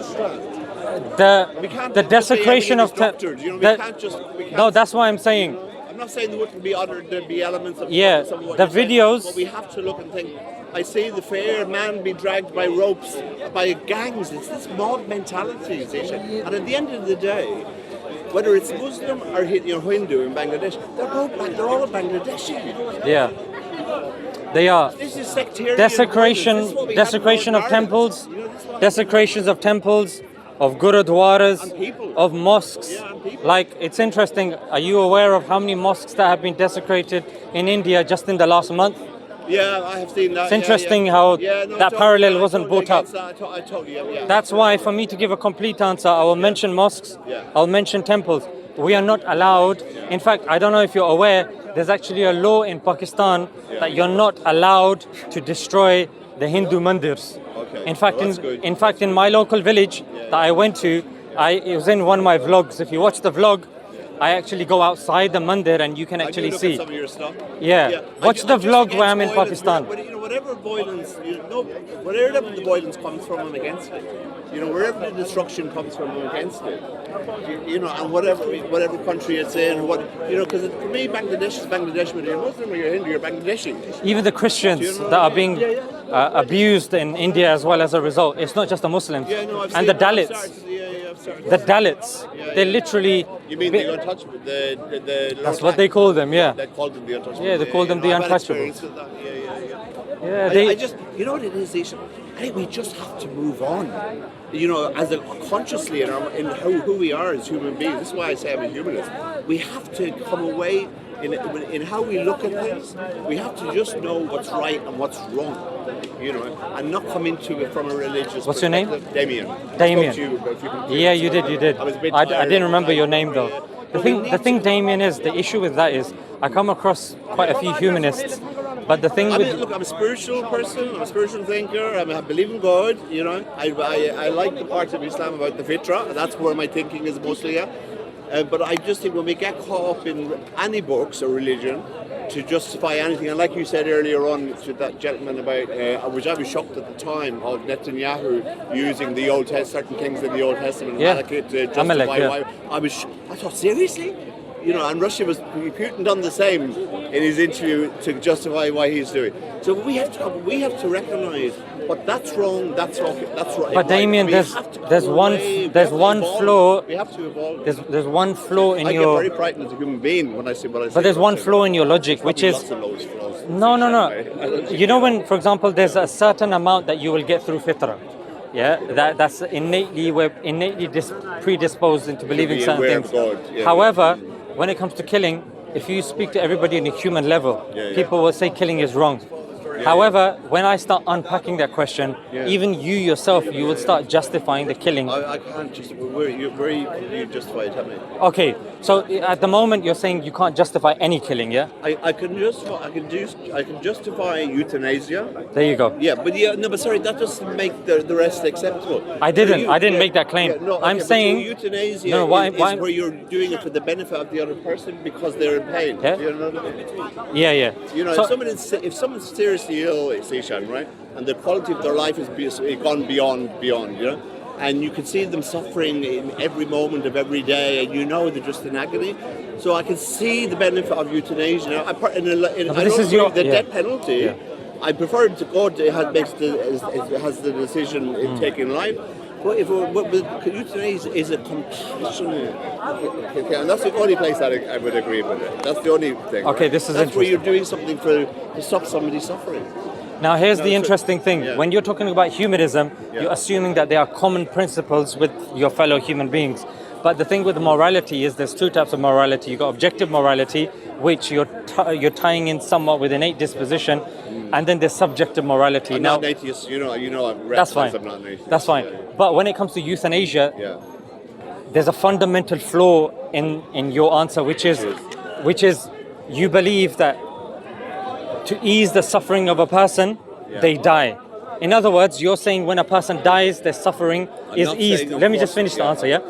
understand. The desecration of no, that's why I'm saying. I'm not saying there wouldn't be there'd be elements of the videos. Saying, but we have to look and think. I see the fair man be dragged by ropes by gangs. It's this mob mentality, and at the end of the day, whether it's Muslim or Hindu in Bangladesh, they're all Bangladeshi. Yeah, they are. This is sectarian. Desecration of temples, desecrations of temples, of gurudwaras, of mosques. Like, it's interesting. Are you aware of how many mosques that have been desecrated in India just in the last month? Yeah, I have seen that. It's interesting how that parallel wasn't brought up. I totally, That's why, for me to give a complete answer, I will mention mosques, I'll mention temples. We are not allowed. In fact, I don't know if you're aware, there's actually a law in Pakistan that you're not allowed to destroy the Hindu mandirs. Okay. In fact, in my local village that I went to, it was in one of my vlogs. If you watch the vlog, I actually go outside the mandir and you can actually see. At some of your stuff. Yeah. Watch the vlog where I'm in Pakistan. Whatever violence, wherever the violence comes from, I'm against it. Wherever the destruction comes from, I'm against it. And whatever country it's in, because for me, Bangladesh is Bangladesh. Whether you're Muslim or you're Hindu, you're Bangladeshi. Even the Christians that are being abused in India as well as a result. It's not just the Muslims. And the Dalits. The Dalits, they literally... You mean the untouchable? That's what they call them, yeah. They call them the untouchables. Yeah, they call them the untouchables. Yeah, I just, you know what it is, Isha? I think we just have to move on. Consciously in who we are as human beings. This is why I say I'm a humanist. We have to come away in how we look at things. We have to just know what's right and what's wrong. And not come into it from a religious What's your name? Damien. Yeah, you did. I didn't remember your name though. The thing, Damien, is the issue with that is I come across quite a few humanists, but the thing look, I'm a spiritual person. I'm a spiritual thinker. I believe in God. I like the part of Islam about the fitra. That's where my thinking is mostly at. But I just think when we get caught up in any books or religion to justify anything, and like you said earlier on to that gentleman about, which I was shocked at the time, of Netanyahu using the certain things in the Old Testament, Malachi, to justify why. I thought, seriously? And Putin done the same in his interview to justify why he's doing. So we have to recognise, but that's wrong. That's okay. That's right. But Damien, there's one flaw. We have to evolve. There's one flaw in your. I get very frightened as a human being when I see what I say. But there's one flaw in your logic, which is. Lots of those flaws. No. When, for example, there's a certain amount that you will get through fitrah. Yeah, that's innately predisposed into believing certain things. However, when it comes to killing, if you speak to everybody on a human level, people will say killing is wrong. However, when I start unpacking that question, even you yourself, you will start justifying the killing. I can't justify. Where you justify it? Tell me. Okay, so at the moment you're saying you can't justify any killing, yeah? I can justify euthanasia. There you go. Yeah, but sorry, that doesn't make the rest acceptable. I didn't make that claim. I'm saying euthanasia is where you're doing it for the benefit of the other person because they're in pain. Yeah. You know what I mean? Yeah. If someone's seriously ill, Sishan, right, and the quality of their life has gone beyond, and you can see them suffering in every moment of every day, and they're just in agony. So I can see the benefit of euthanasia. Now, death penalty. Yeah. I prefer to God has the decision in taking life. But euthanasia is a compassionate, and that's the only place that I would agree with it. That's the only thing. Okay, right? this is that's interesting. where you're doing something to stop somebody suffering. Now here's the interesting thing. Yeah. When you're talking about humanism, you're assuming that there are common principles with your fellow human beings. But the thing with morality is there's two types of morality. You've got objective morality, which you're tying in somewhat with innate disposition, and then there's subjective morality. I'm now, not an atheist, that's fine. I'm not an atheist. That's fine. But when it comes to euthanasia, there's a fundamental flaw in your answer, which is you believe that to ease the suffering of a person, they die. In other words, you're saying when a person dies, their suffering is eased. Let me just finish the answer, yeah?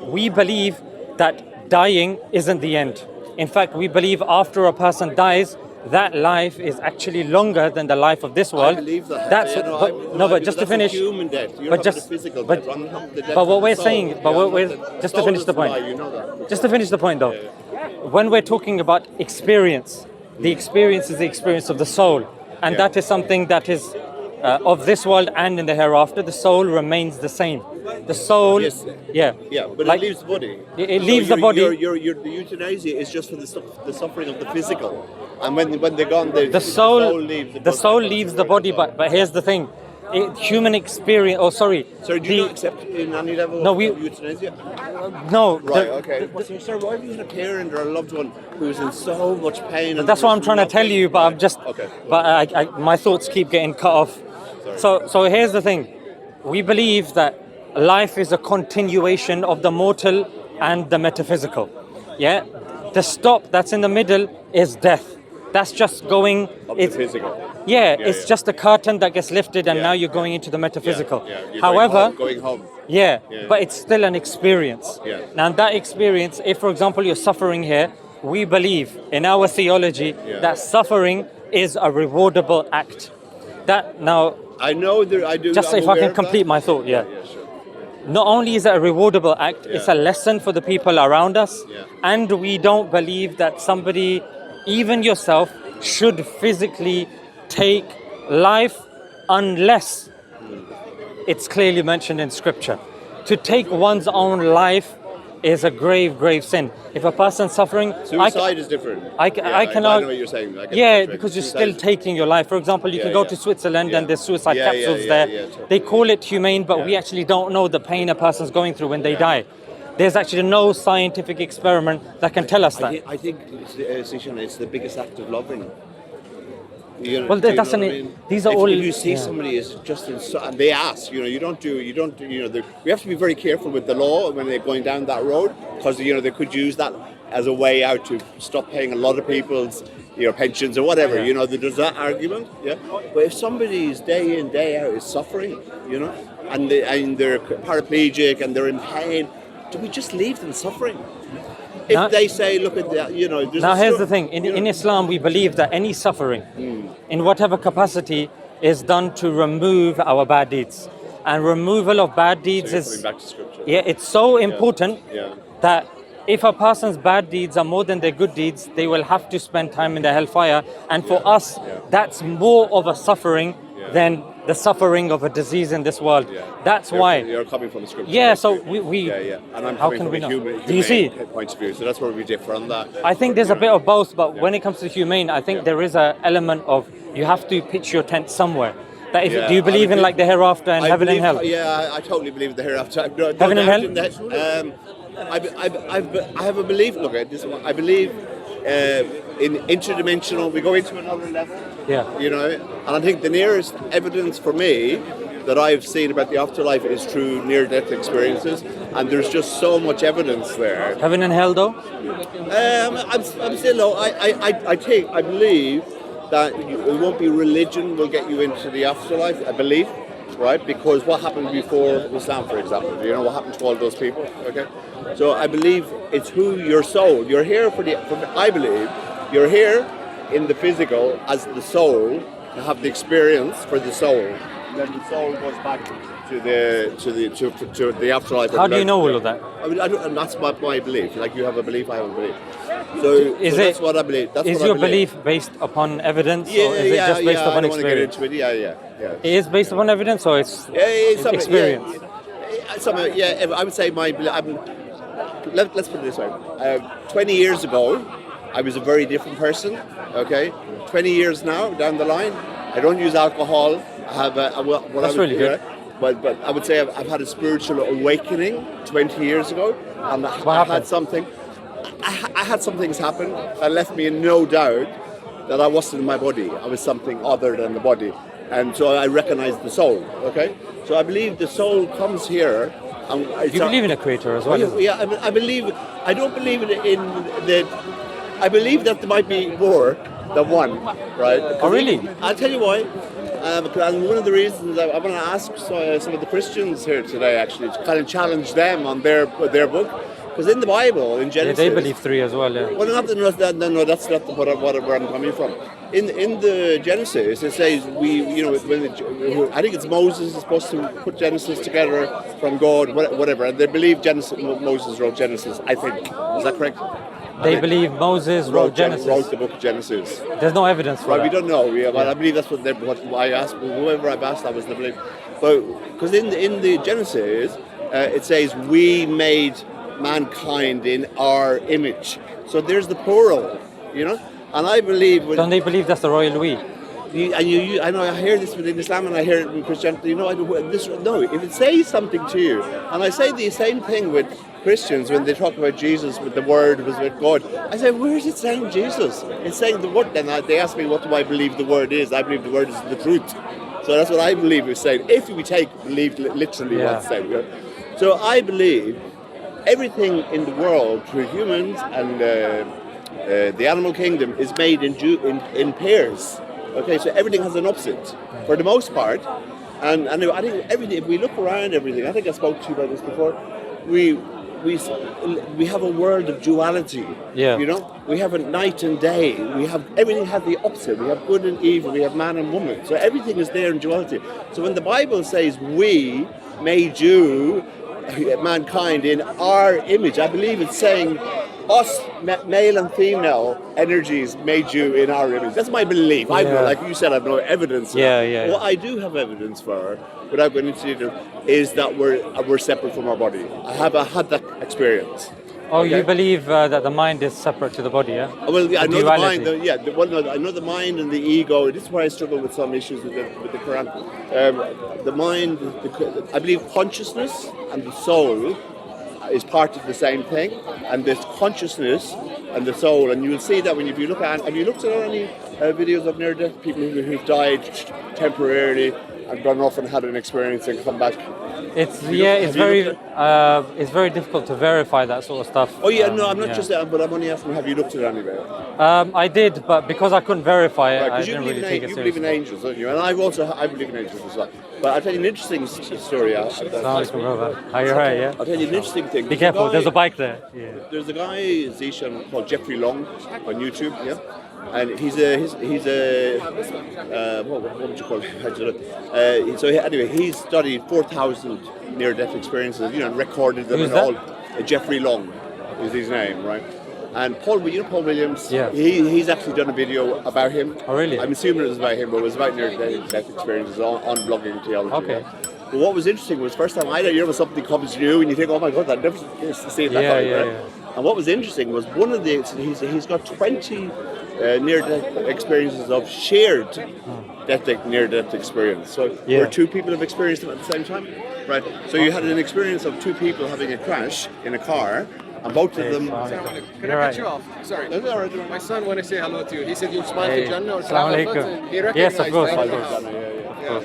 We believe that dying isn't the end. In fact, we believe after a person dies, that life is actually longer than the life of this world. I believe that. That's but just to finish. Human death. You're But not just the physical but, death. I'm not the death but what of the we're soul. saying, but Yeah, what I'm we're not the just to soul finish the doesn't point. die, you know that. Just to finish the point, though, when we're talking about experience, the experience is the experience of the soul, and that is something that is of this world and in the hereafter. The soul remains the same. The soul, Yes. yeah, Yeah, but like, it leaves the body. It leaves the body. The euthanasia is just for the suffering of the physical, and when they're gone, The soul leaves the soul leaves the body, but here's the thing. Human experience. Oh, sorry. So do you not accept in any level No, of we- euthanasia? No. Right. Okay. Sir, why have you had a parent or a loved one who's in so much pain? And That's what I'm there's trying to tell nothing- you, but I'm just. Okay. But my thoughts keep getting cut off. So here's the thing. We believe that life is a continuation of the mortal and the metaphysical. Yeah. The stop that's in the middle is death. That's just going. Of the physical. Yeah, it's just a curtain that gets lifted, and Yeah. now you're going into the metaphysical. Yeah. You're However, going home. yeah, Yeah. but it's still an experience. Yeah. Now that experience, if for example you're suffering here, we believe in our theology that suffering is a rewardable act. That now, I know there. I do. just I'm if I aware can of complete that. my thought, yeah. Sure. Not only is it a rewardable act, it's a lesson for the people around us, and we don't believe that somebody, even yourself, should physically take life unless it's clearly mentioned in scripture. To take one's own life is a grave, grave sin. If a person's suffering, Suicide is different. I know what you're saying. I get yeah, the because you're Suicide still is- taking your life. For example, you can go to Switzerland and there's suicide capsules there. totally. They call it humane, but we actually don't know the pain a person's going through when they die. There's actually no scientific experiment that can tell us that. I think Sishan, it's the biggest act of loving. Well, that's these are if, all. If you see somebody is just and they ask, you don't do, we have to be very careful with the law when they're going down that road, because they could use that as a way out to stop paying a lot of people's pensions or whatever. There's that argument. Yeah, but if somebody's day in day out is suffering, and they're paraplegic and they're in pain, do we just leave them suffering? If they say, look at that, there's now here's the thing. In Islam, we believe that any suffering, in whatever capacity, is done to remove our bad deeds. And removal of bad deeds is... coming back to scripture. Yeah, it's so important Yeah. that if a person's bad deeds are more than their good deeds, they will have to spend time in the hellfire. And for us, that's more of a suffering than the suffering of a disease in this world. That's why. You're coming from the scripture. Yeah, so we and I'm how coming can from we a not? human Do you see? point of view. So that's where we differ on that. I think there's a bit of both, but when it comes to humane, I think there is an element of you have to pitch your tent somewhere. That if do you believe in like the hereafter and heaven and hell? Yeah, I totally believe in the hereafter. Heaven and hell? I have a belief. Look at this one. I believe in interdimensional. We go into another level. Yeah. And I think the nearest evidence for me that I've seen about the afterlife is through near-death experiences, and there's just so much evidence there. Heaven and hell, though. I'm still low. I believe that it won't be religion will get you into the afterlife. I believe, right? Because what happened before Islam, for example, what happened to all those people? Okay, so I believe it's who your soul. You're here I believe you're here in the physical as the soul to have the experience for the soul. Then the soul goes back to the afterlife. How do you know all of that? And that's my belief. Like you have a belief, I have a belief. So that's what I believe. Is your belief based upon evidence, or is it just based upon experience? Yeah. It is based upon evidence, or it's experience? I would say let's put it this way. 20 years ago, I was a very different person. Okay, 20 years now down the line, I don't use alcohol. I have That's really good. But I would say I've had a spiritual awakening 20 years ago, and I had something. I had some things happen that left me in no doubt that I wasn't in my body. I was something other than the body, and so I recognized the soul. Okay, so I believe the soul comes here. You believe in a creator as well? Yeah, I believe. I don't believe in that. I believe that there might be more than one, right? Oh, really? I'll tell you why. And one of the reasons I want to ask some of the Christians here today, actually, to kind of challenge them on their book, Because in the Bible, in Genesis, they believe 3 as well. Yeah. well, no, that's not where I'm coming from. In the Genesis, it says I think it's Moses is supposed to put Genesis together from God, whatever, and they believe Moses wrote Genesis. I think is that correct? They believe Moses wrote Genesis. Wrote the book of Genesis. There's no evidence for that. We don't know. But I believe that's what I asked. Whoever I've asked, that was the belief. But because in the Genesis, it says we made mankind in our image. So there's the plural, And I believe. Don't they believe that's the royal we? I know I hear this within Islam and I hear it in Christianity. If it says something to you, and I say the same thing with Christians when they talk about Jesus, with the Word was with God. I say, where is it saying Jesus? It's saying the Word. Then they ask me, what do I believe the Word is? I believe the Word is the truth. So that's what I believe it's saying. If we believe literally what it's saying. So I believe everything in the world, through humans and the animal kingdom, is made in pairs. Okay, so everything has an opposite for the most part, and I think everything. If we look around everything, I think I spoke to you about this before. We have a world of duality. Yeah. We have a night and day. Everything has the opposite. We have good and evil. We have man and woman. So everything is there in duality. So when the Bible says we made you, mankind, in our image, I believe it's saying us, male and female energies, made you in our image. That's my belief. Like you said, I have no evidence. What I do have evidence for, without going into detail, is that we're separate from our body. I have had that experience. Oh, okay. You believe that the mind is separate to the body, yeah? Well, I know duality. The mind. I know the mind and the ego. This is where I struggle with some issues with the Quran. The mind, I believe consciousness and the soul is part of the same thing, and this consciousness and the soul, and you will see that if you look at, have you looked at any videos of near-death people who've died temporarily and gone off and had an experience and come back? It's very difficult to verify that sort of stuff. Oh yeah, no, I'm not just that, but I'm only asking, have you looked at it anyway? I did, but because I couldn't verify it, I didn't really take it seriously. You believe in angels, don't you? And I believe in angels as well. But I'll tell you an interesting story. Are you right, yeah? I'll tell you an interesting thing. Be careful, there's a bike there. Yeah. There's a guy, Zishan, called Jeffrey Long on YouTube, yeah? And he's a what would you call him? Anyway, he's studied 4,000 near-death experiences, and recorded them. Who's and that? all. Jeffrey Long is his name, right? And Paul Williams, yeah. He's actually done a video about him. Oh, really? I'm assuming it was about him, but it was about near-death experiences on blogging theology. Okay. Right? But what was interesting was first time when something comes new and you think, oh my God, I've never seen that. Yeah. And what was interesting was one of the he's got 20 near-death experiences of shared near-death experience. So where two people have experienced them at the same time, right? So you had an experience of two people having a crash in a car, and both of them. Can I cut you off? Sorry. My son wanted to say hello to you. He said you smile to Jannah or Salam alaikum. He recognized yes, of course. Yeah.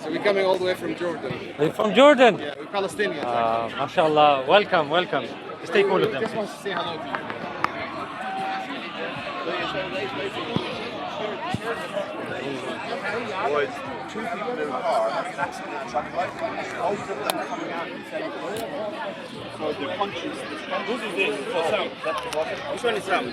So we're coming all the way from Jordan. Are you from Jordan? Yeah, we're Palestinians. MashaAllah. Welcome. Just take all of them. Just wants to say hello to you. Was two people in a car having an accident at a traffic light. Both of them coming out in the same way. So the consciousness. Whose is this? For sound. Which one is sound?